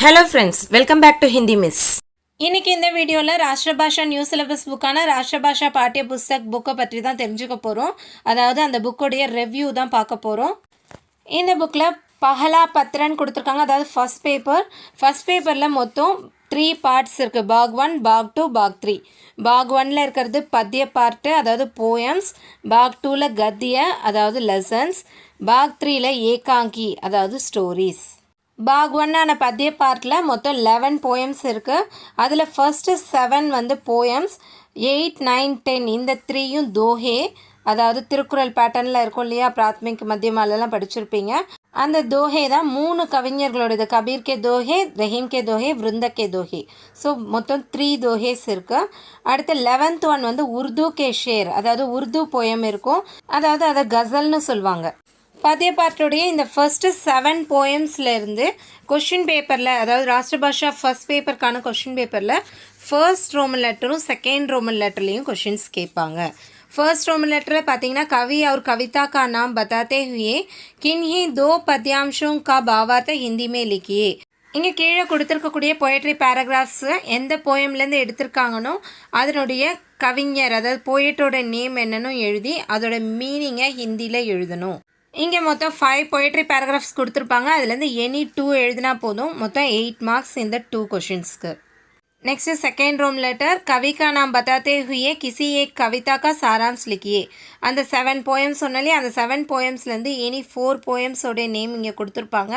Hello friends, welcome back to Hindi Miss. இன்னைக்கு இந்த வீடியோவில் ராஷ்டிரபாஷா நியூ சிலபஸ் புக்கான ராஷ்டிரபாஷா பாட்டிய புஸ்தக் புக்கை பற்றி தான் தெரிஞ்சுக்க போகிறோம். அதாவது அந்த புக்கோடைய ரிவ்யூ தான் பார்க்க போகிறோம். இந்த புக்கில் பஹலா பத்ரன் கொடுத்துருக்காங்க. அதாவது ஃபர்ஸ்ட் பேப்பரில் மொத்தம் 3 பார்ட்ஸ் இருக்குது. பாக் 1, பாக் 2, பாக் 3. பாக் 1ல் இருக்கிறது பத்திய பார்ட்டு, அதாவது போயம்ஸ். பாக் 2ல் கத்திய, அதாவது லெசன்ஸ். பாக் 3ல் ஏகாங்கி, அதாவது ஸ்டோரிஸ். பாக் 1 பத்திய பார்ட்டில் மொத்தம் 11 போயம்ஸ் இருக்குது. அதில் ஃபர்ஸ்ட்டு 7 வந்து போயம்ஸ், 8, 9, 10 இந்த 3யும் தோஹே, அதாவது திருக்குறள் பேட்டர்னில் இருக்கும் இல்லையா, பிராத்மிக் மத்தியமாலெல்லாம் படிச்சிருப்பீங்க. அந்த தோஹே தான் 3 கவிஞர்களோடது. கபீர் கே தோஹே, ரஹீம் கே தோஹே, விருந்த கே தோஹே. ஸோ மொத்தம் 3 தோஹேஸ் இருக்குது. அடுத்து 11th ஒன் வந்து உருது கே ஷேர், அதாவது உருது போயம் இருக்கும். அதாவது அதை கசல்னு சொல்லுவாங்க. பத்திய பார்ட்டுடைய இந்த ஃபர்ஸ்ட்டு 7 போயம்ஸ்லேருந்து கொஷின் பேப்பரில், அதாவது ராஷ்டிரபாஷா ஃபர்ஸ்ட் பேப்பருக்கான கொஷின் பேப்பரில் ஃபர்ஸ்ட் ரோமன் லெட்டரும் செகண்ட் ரோமன் லெட்டர்லேயும் கொஷின்ஸ் கேட்பாங்க. फर्स्ट रोमन लेटर பார்த்தீங்கன்னா कवि और कविता का नाम बताते हुए किन्हीं 2 पद्यांशों का भावार्थ हिंदी में लिखिए. இங்கே கீழே கொடுத்துருக்கக்கூடிய போயட்ரி பேராகிராஃப்ஸ் எந்த போயம்லேருந்து எடுத்திருக்காங்கன்னோ அதனுடைய கவிஞர், அதாவது போயட்டோட நேம் என்னன்னு எழுதி அதோட மீனிங்கை ஹிந்தியில் எழுதணும். இங்கே மொத்தம் 5 போயட்ரி பேராகிராஃப்ஸ் கொடுத்துருப்பாங்க. அதுலேருந்து எனி 2 எழுதினா போதும். மொத்தம் 8 மார்க்ஸ் இந்த 2 கொஷின்ஸ்க்கு. नेक्स्ट सेकेंड रोम लेटर कवि का नाम बताते हुए किसी एक कविता का सारांश लिखिए. அந்த 7 போயம்ஸ் சொன்னாலே அந்த 7 போயம்ஸ்லேருந்து எனி 4 போயம்ஸோடைய நேம் இங்கே கொடுத்துருப்பாங்க.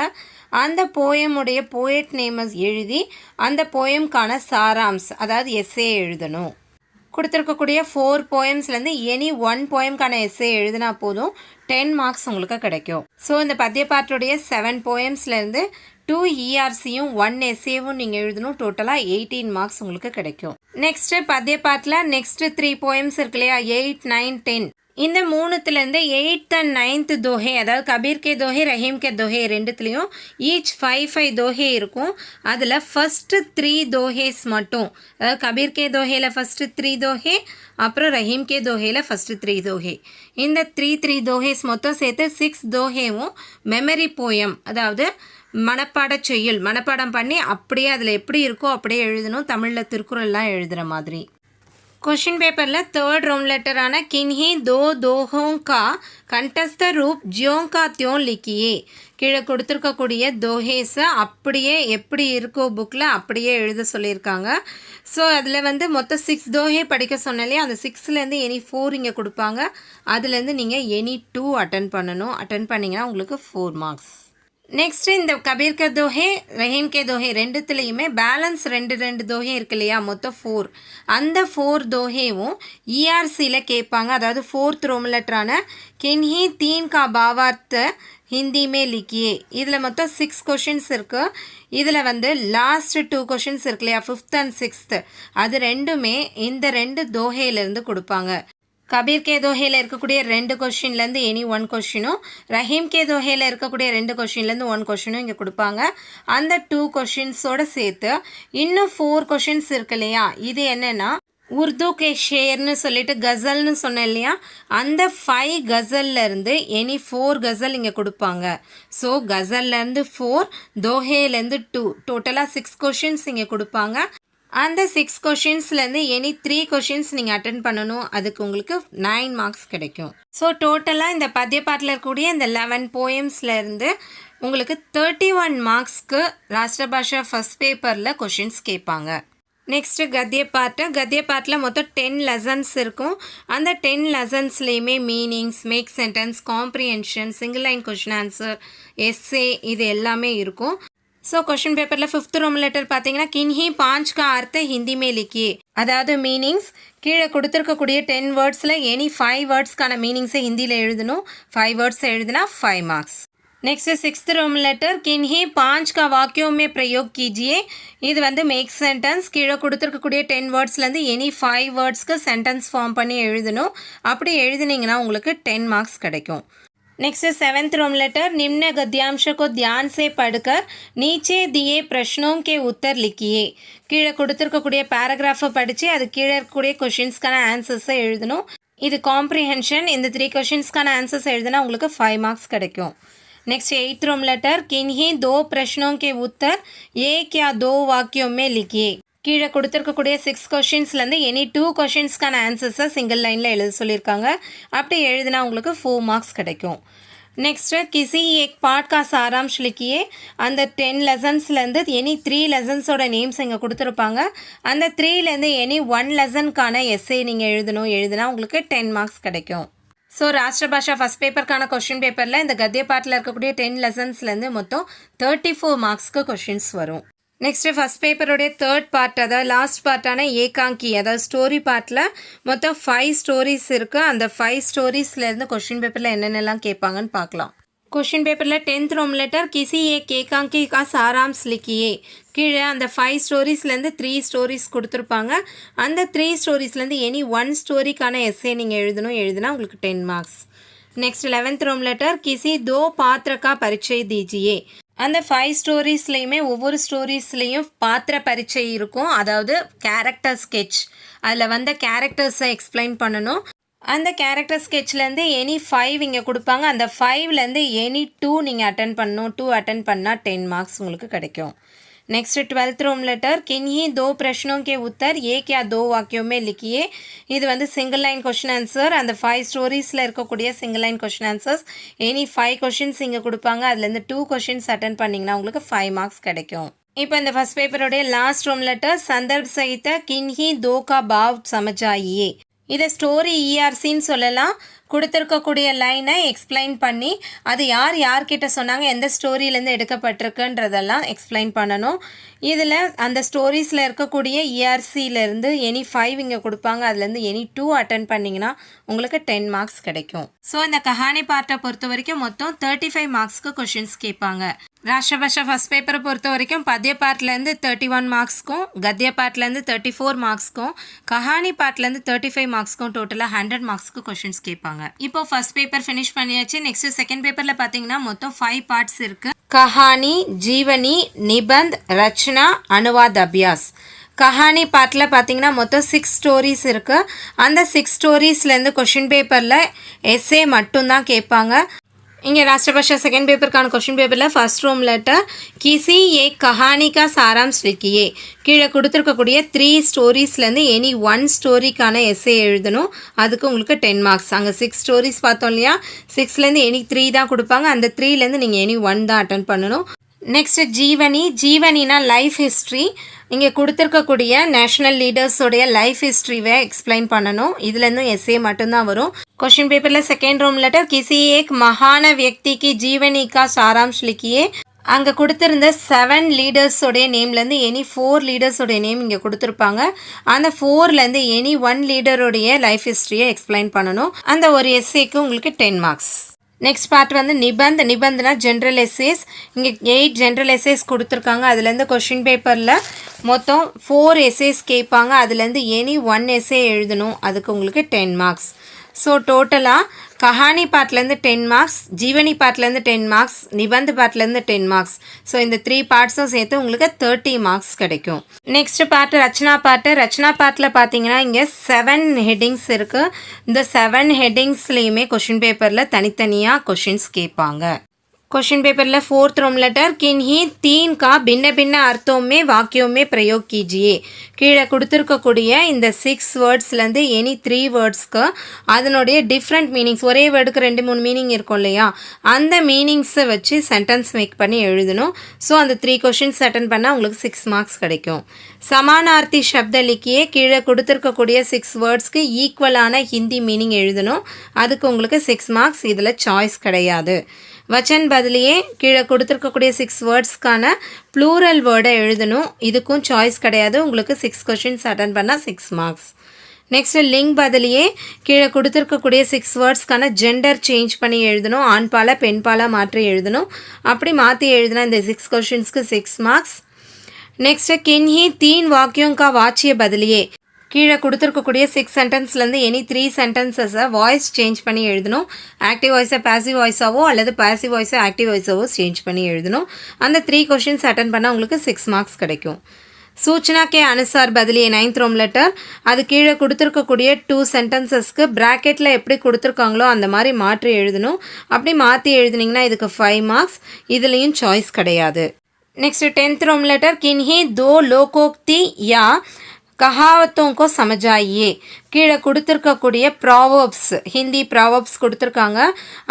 அந்த போயமுடைய போயட் நேமை எழுதி அந்த போயம்கான சாராம்ஸ், அதாவது எஸ்ஸே எழுதணும். கொடுத்துருக்கக்கூடிய 4 போயம்ஸ்லேருந்து எனி 1 போயம்கான எஸ்ஸே எழுதினா போதும். 10 மார்க்ஸ் உங்களுக்கு கிடைக்கும். ஸோ இந்த பத்திய பாட்டுடைய 7 போயம்ஸ்லேருந்து 2 ERCயும் 1 எஸ்ஏவும் நீங்கள் எழுதணும். டோட்டலாக 18 மார்க்ஸ் உங்களுக்கு கிடைக்கும். நெக்ஸ்ட்டு பத்திய பாட்டில் நெக்ஸ்ட்டு 3 போயம்ஸ் இருக்கு இல்லையா, 8, 9, 10. இந்த 3த்துலேருந்து 8th and 9th தோஹே, அதாவது கபீர் கே தோஹே, ரஹீம் கே தோஹே ரெண்டுத்துலேயும் ஈச் 5 தோஹே இருக்கும். அதில் ஃபஸ்ட்டு 3 தோஹேஸ் மட்டும், அதாவது கபீர் கே தோஹேல ஃபஸ்ட்டு 3 தோஹே, அப்புறம் ரஹீம் கே தோஹேல ஃபஸ்ட்டு 3 தோஹே. இந்த 3 தோஹேஸ் மொத்தம் சேர்த்து 6 தோஹேவும் மெமரி போயம், அதாவது மனப்பாட செய்யுள், மனப்பாடம் பண்ணி அப்படியே அதில் எப்படி இருக்கோ அப்படியே எழுதணும். தமிழில் திருக்குறள்லாம் எழுதுகிற மாதிரி. क्वेश्चन पेपरல थर्ड रोम लेटराன किन्हीं 2 दोहों का कंठस्थ रूप ज्यों का त्यों लिखिए. கீழே கொடுத்துருக்கக்கூடிய தோஹேஸை அப்படியே எப்படி இருக்கோ புக்கில் அப்படியே எழுத சொல்லியிருக்காங்க. ஸோ அதில் வந்து மொத்தம் 6 தோஹே படிக்க சொன்னாலே அந்த 6லேருந்து எனி 4 இங்கே கொடுப்பாங்க. அதுலேருந்து நீங்கள் எனி 2 அட்டன் பண்ணணும். அட்டன் பண்ணிங்கன்னா உங்களுக்கு 4 மார்க்ஸ். நெக்ஸ்ட்டு இந்த கபீர் கே தோஹே, ரஹீம் கே தோஹே ரெண்டுத்துலேயுமே பேலன்ஸ் 2 தோஹே இருக்கு இல்லையா, மொத்தம் 4. அந்த 4 தோஹேவும் ERCயில் கேட்பாங்க. அதாவது 4th ரோமன் லெட்டரான கின்ஹி 3 கா பாவார்த்த ஹிந்தி மே லிக்கியே. இதில் மொத்தம் 6 கொஷின்ஸ் இருக்குது. இதில் வந்து லாஸ்ட் 2 கொஷின்ஸ் இருக்கு இல்லையா, 5th and 6th, அது ரெண்டுமே இந்த 2 தோஹேலேருந்து கொடுப்பாங்க. கபீர் கே தோஹேல இருக்கக்கூடிய 2 கொஷின்லேருந்து எனி 1 கொஷினும், ரஹீம் கே தோஹேல இருக்கக்கூடிய 2 கொஷின்லேருந்து 1 கொஷினும் இங்கே கொடுப்பாங்க. அந்த 2 கொஷின்ஸோடு சேர்த்து இன்னும் 4 கொஷின்ஸ் இருக்கு இல்லையா, இது என்னென்னா உருது கே ஷேர்னு சொல்லிட்டு கசல்னு சொன்னேன் இல்லையா, அந்த 5 கசல்லேருந்து எனி 4 கசல் இங்கே கொடுப்பாங்க. ஸோ கசல்லேருந்து 4, தோஹேலேருந்து 2, டோட்டலாக 6 கொஷின்ஸ் இங்கே கொடுப்பாங்க. அந்த 6 கொஷின்ஸ்லேருந்து எனி 3 கொஷின்ஸ் நீங்கள் அட்டன் பண்ணணும். அதுக்கு உங்களுக்கு 9 மார்க்ஸ் கிடைக்கும். ஸோ டோட்டலாக இந்த பத்திய பாட்டில் இருக்கக்கூடிய இந்த 11 போயம்ஸ்லேருந்து உங்களுக்கு 31 மார்க்ஸ்க்கு ராஷ்டிரபாஷா ஃபர்ஸ்ட் பேப்பரில் கொஷின்ஸ் கேட்பாங்க. நெக்ஸ்ட்டு கத்திய பாட்டில் மொத்தம் 10 லெசன்ஸ் இருக்கும். அந்த 10 லெசன்ஸ்லேயுமே meanings, make sentence, comprehension, single line question answer, essay, இது எல்லாமே இருக்கும். ஸோ கொஷின் பேப்பரில் 5th ரோமன் லெட்டர் பார்த்தீங்கன்னா கின்ஹி 5 का अर्थ हिंदी में लिखिए. அதாவது மீனிங்ஸ் கீழே கொடுத்துருக்கக்கூடிய 10 வேர்ட்ஸில் எனி 5 வேர்ட்ஸ்க்கான மீனிங்ஸை ஹிந்தியில் எழுதணும். 5 வேர்ட்ஸ் எழுதினா 5 marks. Next 6th Roman letter கின்ஹி 5 का वाक्यों में प्रयोग कीजिए. இது வந்து மேக் சென்டென்ஸ். கீழே கொடுத்துருக்கக்கூடிய 10 வேர்ட்ஸ்லேருந்து எனி 5 வேர்ட்ஸ்க்கு சென்டென்ஸ் ஃபார்ம் பண்ணி எழுதணும். அப்படி எழுதினீங்கன்னா உங்களுக்கு 10 மார்க்ஸ் கிடைக்கும். नेक्स्ट 7th रोम लेटर निम्न गद्यांश को ध्यान से पढ़कर नीचे दिए प्रश्नों के उत्तर लिखिए. கீழே கொடுத்துருக்கக்கூடிய பேராகிராஃபை படித்து அது கீழே இருக்கக்கூடிய கொஷின்ஸ்க்கான ஆன்சர்ஸை எழுதணும். இது காம்ப்ரிஹென்ஷன். இந்த 3 கொஷின்ஸ்க்கான ஆன்சர்ஸ் எழுதினா உங்களுக்கு 5 மார்க்ஸ் கிடைக்கும். नेक्स्ट 8th रोम लेटर किन्हीं 2 प्रश्नों के उत्तर एक या 2 वाक्यों में लिखिए கீழே கொடுத்துருக்கக்கூடிய 6 கொஷின்ஸ்லேருந்து எனி 2 கொஷின்ஸ்க்கான ஆன்சர்ஸை சிங்கிள் லைனில் எழுத சொல்லியிருக்காங்க. அப்படி எழுதினா உங்களுக்கு 4 மார்க்ஸ் கிடைக்கும். नेक्स्ट किसी एक पार्ट का सारांश लिखिए அந்த 10 லெசன்ஸ்லேருந்து எனி 3 லெசன்ஸோட நேம்ஸ் இங்கே கொடுத்துருப்பாங்க. அந்த 3லேருந்து எனி 1 லெசனுக்கான எஸ்ஏ நீங்கள் எழுதினா உங்களுக்கு 10 மார்க்ஸ் கிடைக்கும். ஸோ ராஷ்டிரபாஷா ஃபஸ்ட் பேப்பருக்கான கொஷின் பேப்பரில் இந்த கத்திய பாட்டில் இருக்கக்கூடிய 10 லெசன்ஸ்லேருந்து மொத்தம் 34 மார்க்ஸ்க்கு கொஷின்ஸ் வரும். நெக்ஸ்ட்டு ஃபஸ்ட் பேப்பருடைய தேர்ட் பார்ட் அதாவது லாஸ்ட் பார்ட்டான ஏகாங்கி அதாவது ஸ்டோரி பார்ட்டில் மொத்தம் 5 ஸ்டோரிஸ் இருக்குது. அந்த 5 ஸ்டோரிஸ்லேருந்து கொஷின் பேப்பரில் என்னென்னலாம் கேட்பாங்கன்னு பார்க்கலாம். கொஷின் பேப்பரில் 10th रोम लेटर किसी एक एकांकी का सारांश लिखिए கீழே அந்த 5 ஸ்டோரிஸ்லேருந்து 3 ஸ்டோரிஸ் கொடுத்துருப்பாங்க. அந்த 3 ஸ்டோரிஸ்லேருந்து எனி 1 ஸ்டோரிக்கான எஸ்ஏ நீங்கள் எழுதினா உங்களுக்கு 10 மார்க்ஸ். नेक्स्ट 11th रोम लेटर किसी 2 पात्र का परिचय दीजिए அந்த 5 ஸ்டோரிஸ்லேயுமே ஒவ்வொரு ஸ்டோரிஸ்லேயும் பாத்திர பரிச்சை இருக்கும். அதாவது கேரக்டர் ஸ்கெட்ச் அதில் வந்த கேரக்டர்ஸை எக்ஸ்பிளைன் பண்ணணும். அந்த கேரக்டர் ஸ்கெட்ச்லேருந்து எனி 5 இங்கே கொடுப்பாங்க. அந்த 5லேருந்து எனி 2 நீங்கள் அட்டன் பண்ணணும். 2 அட்டன் பண்ணால் 10 மார்க்ஸ் உங்களுக்கு கிடைக்கும். नेक्स्ट 12th रोम लेटर किन्हीं 2 प्रश्नों के उत्तर एक या 2 वाक्यों में लिखिए இது வந்து சிங்கிள் லைன் கொஷின் ஆன்சர். அந்த 5 ஸ்டோரிஸில் இருக்கக்கூடிய single line question answers any 5 questions இங்கே கொடுப்பாங்க. அதுலேருந்து 2 கொஷின்ஸ் அட்டன் பண்ணிங்கன்னா உங்களுக்கு 5 மார்க்ஸ் கிடைக்கும். இப்போ இந்த ஃபஸ்ட் பேப்பருடைய லாஸ்ட் रोम लेटर संदर्भ सहित किन्हीं 2 का भाव समझाइए இதை ஸ்டோரி இஆர்சின்னு சொல்லலாம். கொடுத்துருக்கக்கூடிய லைனை எக்ஸ்பிளைன் பண்ணி அது யார்கிட்ட சொன்னாங்க, எந்த ஸ்டோரியிலேருந்து எடுக்கப்பட்டிருக்குன்றதெல்லாம் எக்ஸ்பிளைன் பண்ணணும். இதில் அந்த ஸ்டோரிஸில் இருக்கக்கூடிய இஆர்சியிலேருந்து எனி 5 இங்கே கொடுப்பாங்க. அதுலேருந்து எனி 2 அட்டன் பண்ணிங்கன்னா உங்களுக்கு 10 மார்க்ஸ் கிடைக்கும். ஸோ இந்த கஹானி பார்ட்டை பொறுத்த வரைக்கும் மொத்தம் 35 மார்க்ஸ்க்கு கொஷின்ஸ் கேட்பாங்க. ராஷ்டிரபாஷா ஃபஸ்ட் பேப்பரை பொறுத்த வரைக்கும் பத்ய பார்ட்லேருந்து 31 மார்க்ஸ்க்கும் கத்திய பார்ட்லேருந்து 34 மார்க்ஸ்க்கும் கஹானி பார்ட்லேருந்து 35 மார்க்ஸ்க்கும் டோட்டலாக 100 மார்க்ஸ்க்கு கொஷின்ஸ் கேட்பாங்க. இப்போ ஃபர்ஸ்ட் பேப்பர் ஃபினிஷ் பண்ணியாச்சு. நெக்ஸ்ட் செகண்ட் பேப்பரில் பார்த்தீங்கன்னா மொத்தம் 5 பார்ட்ஸ் இருக்குது. கஹானி, ஜீவனி, நிபந்த், ரச்சனா, அனுவாத், அபியாஸ். கஹானி பார்ட்டில் பார்த்தீங்கன்னா மொத்தம் 6 ஸ்டோரிஸ் இருக்குது. அந்த 6 ஸ்டோரிஸ்லேருந்து கொஷின் பேப்பரில் எஸ்ஏ மட்டும்தான் கேட்பாங்க. இங்கே ராஷ்டிரபாஷா செகண்ட் பேப்பருக்கான கொஷின் பேப்பரில் ஃபர்ஸ்ட் रोम लेटर किसी एक कहानी का सारांश लिखिए கீழே கொடுத்துருக்கக்கூடிய 3 ஸ்டோரிஸ்லேருந்து எனி 1 ஸ்டோரிக்கான எஸ்ஏ எழுதணும். அதுக்கு உங்களுக்கு 10 மார்க்ஸ். அங்கே 6 ஸ்டோரிஸ் பார்த்தோம் இல்லையா, 6லேருந்து எனி 3 தான் கொடுப்பாங்க. அந்த 3லேருந்து நீங்கள் எனி 1 தான் அட்டன் பண்ணணும். நெக்ஸ்ட் ஜீவனினா லைஃப் ஹிஸ்ட்ரி. இங்கே கொடுத்துருக்கக்கூடிய நேஷ்னல் லீடர்ஸோடைய லைஃப் ஹிஸ்ட்ரியை எக்ஸ்பிளைன் பண்ணணும். இதுலேருந்தும் எஸ்ஏ மட்டும்தான் வரும். क्वेश्चन पेपर ले सेकेंड रोम लेटर किसी एक महान व्यक्ति की जीवनी का सारांश लिखिए அங்கே கொடுத்துருந்த 7 லீடர்ஸோடைய நேம்லேருந்து எனி 4 லீடர்ஸோடைய நேம் இங்கே கொடுத்துருப்பாங்க. அந்த 4லேருந்து எனி 1 லீடருடைய லைஃப் ஹிஸ்ட்ரியை எக்ஸ்பிளைன் பண்ணணும். அந்த ஒரு எஸ்ஏக்கு உங்களுக்கு 10 மார்க்ஸ். நெக்ஸ்ட் பார்ட் வந்து நிபந்த்னா ஜென்ரல் எஸ்ஏஸ். இங்கே 8 ஜென்ரல் எஸ்ஏஸ் கொடுத்துருக்காங்க. அதுலேருந்து கொஷின் பேப்பரில் மொத்தம் 4 எஸ்ஏஸ் கேட்பாங்க. அதுலேருந்து எனி 1 எஸ்ஏ எழுதணும். அதுக்கு உங்களுக்கு 10 மார்க்ஸ். ஸோ டோட்டலாக Kahani பார்ட்லேருந்து 10 marks, ஜீவனி பார்ட்லேருந்து 10 marks, நிபந்த் பார்ட்லேருந்து 10 marks. So இந்த 3 பார்ட்ஸும் சேர்த்து உங்களுக்கு 30 மார்க்ஸ் கிடைக்கும். நெக்ஸ்ட் பார்ட்டு ரச்சனா பார்ட்டில் பார்த்தீங்கன்னா இங்கே 7 ஹெட்டிங்ஸ் இருக்குது. இந்த 7 ஹெட்டிங்ஸ்லேயுமே கொஷின் பேப்பரில் தனித்தனியாக கொஷின்ஸ் கேட்பாங்க. क्वेश्चन पेपर ले 4th रोम लेटर किन्हीं 3 का भिन्न भिन्न अर्थों में वाक्यों में प्रयोग कीजिए கீழே கொடுத்துருக்கக்கூடிய இந்த 6 வேர்ட்ஸ்லேருந்து எனி 3 வேர்ட்ஸ்க்கு அதனுடைய டிஃப்ரெண்ட் மீனிங்ஸ், ஒரே வேர்டுக்கு 2-3 மீனிங் இருக்கும் இல்லையா, அந்த மீனிங்ஸை வச்சு சென்டென்ஸ் மேக் பண்ணி எழுதணும். ஸோ அந்த 3 கொஷின்ஸ் அட்டன் பண்ணால் உங்களுக்கு 6 மார்க்ஸ் கிடைக்கும். சமானார்த்தி சப்த லிக்கியே கீழே கொடுத்துருக்கக்கூடிய 6 வேர்ட்ஸ்க்கு ஈக்குவலான ஹிந்தி மீனிங் எழுதணும். அதுக்கு உங்களுக்கு 6 மார்க்ஸ். இதில் சாய்ஸ் கிடையாது. வச்சன் பதிலையே கீழே கொடுத்துருக்கக்கூடிய 6 வேர்ட்ஸ்க்கான ப்ளூரல் வேர்டை எழுதணும். இதுக்கும் சாய்ஸ் கிடையாது. உங்களுக்கு 6 கொஷின்ஸ் அட்டன் பண்ணால் 6 மார்க்ஸ். நெக்ஸ்ட் லிங்க் பதிலையே கீழே கொடுத்துருக்கக்கூடிய 6 வேர்ட்ஸ்க்கான ஜெண்டர் சேஞ்ச் பண்ணி எழுதணும். ஆண் பாலா பெண் பாலா மாற்றி எழுதணும். அப்படி மாற்றி எழுதினா இந்த 6 கொஷின்ஸ்க்கு 6 மார்க்ஸ். நெக்ஸ்ட் किन्हीं 3 वाक्यों का वाच्य बदलिए கீழே கொடுத்துருக்கக்கூடிய 6 சென்டென்ஸ்லேருந்து எனி 3 சென்டென்சஸை வாய்ஸ் சேஞ்ச் பண்ணி எழுதணும். ஆக்டிவ் வாய்ஸை பேசிவ் வாய்ஸாவோ அல்லது பேசிவ் வாய்ஸை ஆக்டிவ் வாய்ஸாவோ சேஞ்ச் பண்ணி எழுதணும். அந்த 3 கொஷின்ஸ் அட்டன் பண்ணால் உங்களுக்கு 6 மார்க்ஸ் கிடைக்கும். सूचना के अनुसार பதிலியே 9th ரோம் லெட்டர் அது கீழே கொடுத்துருக்கக்கூடிய 2 சென்டென்சஸ்க்கு ப்ராக்கெட்டில் எப்படி கொடுத்துருக்காங்களோ அந்த மாதிரி மாற்றி எழுதணும். அப்படி மாற்றி எழுதுனீங்கன்னா இதுக்கு 5 மார்க்ஸ். இதுலேயும் சாய்ஸ் கிடையாது. नेक्स्ट 10th रोम लेटर किन्हीं दो लोकोक्ति या कहावतों को समझाइए. கீழே கொடுத்துருக்கக்கூடிய ப்ராவர்ப்ஸ், ஹிந்தி ப்ராவர்ப்ஸ் கொடுத்துருக்காங்க.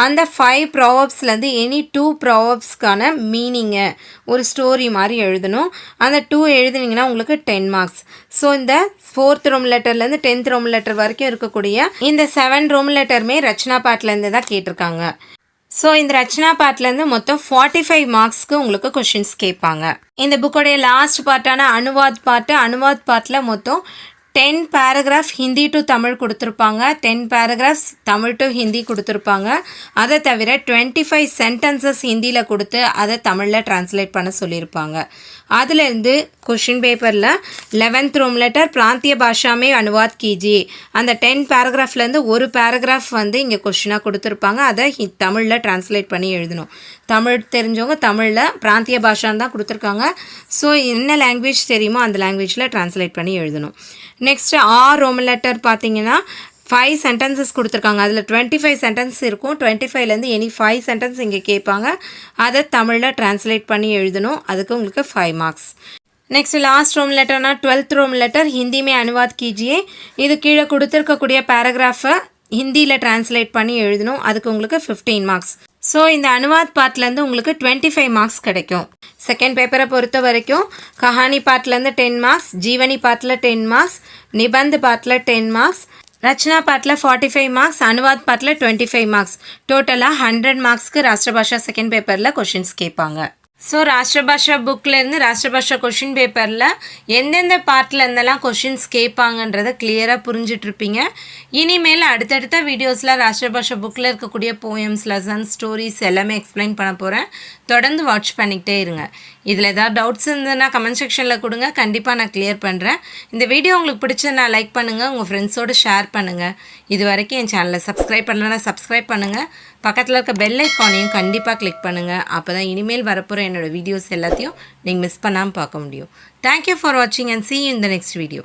அந்த 5 ப்ராவர்ப்ஸ்லேருந்து எனி 2 ப்ராவர்ப்ஸ்க்கான மீனிங்கை ஒரு ஸ்டோரி மாதிரி எழுதணும். அந்த 2 எழுதுனீங்கன்னா உங்களுக்கு 10 மார்க்ஸ். ஸோ இந்த 4th Rome லெட்டர்லேருந்து 10th Rome letter வரைக்கும் இருக்கக்கூடிய இந்த 7 ரோம் லெட்டருமே ரச்சனா பாட்டிலேருந்து தான் கேட்டிருக்காங்க. ஸோ இந்த ரச்சனா பாட்டிலேருந்து மொத்தம் 45 மார்க்ஸ்க்கு உங்களுக்கு கொஷின்ஸ் கேட்பாங்க. இந்த புக்கோடைய லாஸ்ட் பார்ட்டான அனுவாத் பாட்டில் மொத்தம் 10 பேராகிராஃப் ஹிந்தி டு தமிழ் கொடுத்துருப்பாங்க, 10 பேராகிராஃப்ஸ் தமிழ் டு ஹிந்தி கொடுத்துருப்பாங்க. அதை தவிர 25 சென்டென்சஸ் ஹிந்தியில் கொடுத்து அதை தமிழில் ட்ரான்ஸ்லேட் பண்ண சொல்லியிருப்பாங்க. அதுலேருந்து கொஷின் பேப்பரில் 11th ரோம் லெட்டர் பிராந்திய பாஷாமே அனுவாத் கீஜி, அந்த 10 பேராகிராஃப்லேருந்து ஒரு பேராகிராஃப் வந்து இங்கே கொஷினாக கொடுத்துருப்பாங்க. அதை தமிழில் ட்ரான்ஸ்லேட் பண்ணி எழுதணும். தமிழ் தெரிஞ்சவங்க தமிழில், பிராந்திய பாஷான்னு தான் கொடுத்துருக்காங்க. ஸோ என்ன லாங்குவேஜ் தெரியுமோ அந்த லாங்குவேஜில் ட்ரான்ஸ்லேட் பண்ணி எழுதணும். நெக்ஸ்ட்டு 6 ரோம் லெட்டர் பார்த்தீங்கன்னா 5 சென்டென்சஸ் கொடுத்துருக்காங்க. அதில் 25 சென்டென்ஸ் இருக்கும். 25லேருந்து எனி 5 சென்டென்ஸ் இங்கே கேட்பாங்க. அதை தமிழில் ட்ரான்ஸ்லேட் பண்ணி எழுதணும். அதுக்கு உங்களுக்கு 5 மார்க்ஸ். नेक्स्ट लास्ट रोम लेटरना 12th रोम लेटर हिंदी में अनुवाद कीजिए. இது கீழே கொடுத்துருக்கக்கூடிய பேராகிராஃபை ஹிந்தியில் ட்ரான்ஸ்லேட் பண்ணி எழுதணும். அதுக்கு உங்களுக்கு 15 மார்க்ஸ். ஸோ இந்த அனுவாத் பாட்டிலேருந்து உங்களுக்கு 25 மார்க்ஸ் கிடைக்கும். செகண்ட் பேப்பரை பொறுத்த வரைக்கும் கஹானி பாட்டிலேருந்து 10 மார்க்ஸ், ஜீவனி பாட்டில் 10 மார்க்ஸ், நிபந்த் பாட்டில் 10 மார்க்ஸ், ரச்சனா பாட்டில் 45 மார்க்ஸ், அனுவாத் பாட்டில் 25 மார்க்ஸ். டோட்டலாக 100 மார்க்ஸ்க்கு ராஷ்டிரபாஷா செகண்ட் பேப்பரில் கொஷின்ஸ் கேட்பாங்க. ஸோ ராஷ்டிரபாஷா புக்லேருந்து ராஷ்டிரபாஷா கொஷின் பேப்பரில் எந்தெந்த பார்ட்டில் இருந்தெல்லாம் கொஷின்ஸ் கேட்பாங்கன்றதை கிளியராக புரிஞ்சிட்ருப்பீங்க. இனிமேல் அடுத்தடுத்த வீடியோஸில் ராஷ்டிரபாஷா புக்கில் இருக்கக்கூடிய போயம்ஸ், லெசன்ஸ், ஸ்டோரிஸ் எல்லாமே எக்ஸ்பிளைன் பண்ண போகிறேன். தொடர்ந்து வாட்ச் பண்ணிக்கிட்டே இருங்க. இதில் ஏதாவது டவுட்ஸ் இருந்ததுன்னா கமெண்ட் செக்ஷனில் கொடுங்க, கண்டிப்பாக நான் கிளியர் பண்ணுறேன். இந்த வீடியோ உங்களுக்கு பிடிச்சதுன்னா லைக் பண்ணுங்கள், உங்கள் ஃப்ரெண்ட்ஸோடு ஷேர் பண்ணுங்கள். இது வரைக்கும் என் சேனலை சப்ஸ்கிரைப் பண்ணலன்னா சப்ஸ்கிரைப் பண்ணுங்கள். பக்கத்தில் இருக்க பெல் ஐக்கானையும் கண்டிப்பாக கிளிக் பண்ணுங்கள். அப்போ தான் இனிமேல் வரப்போகிற என்னோடய வீடியோஸ் எல்லாத்தையும் நீங்கள் மிஸ் பண்ணாமல் பார்க்க முடியும். தேங்க்யூ ஃபார் வாட்சிங் and see you in the next video.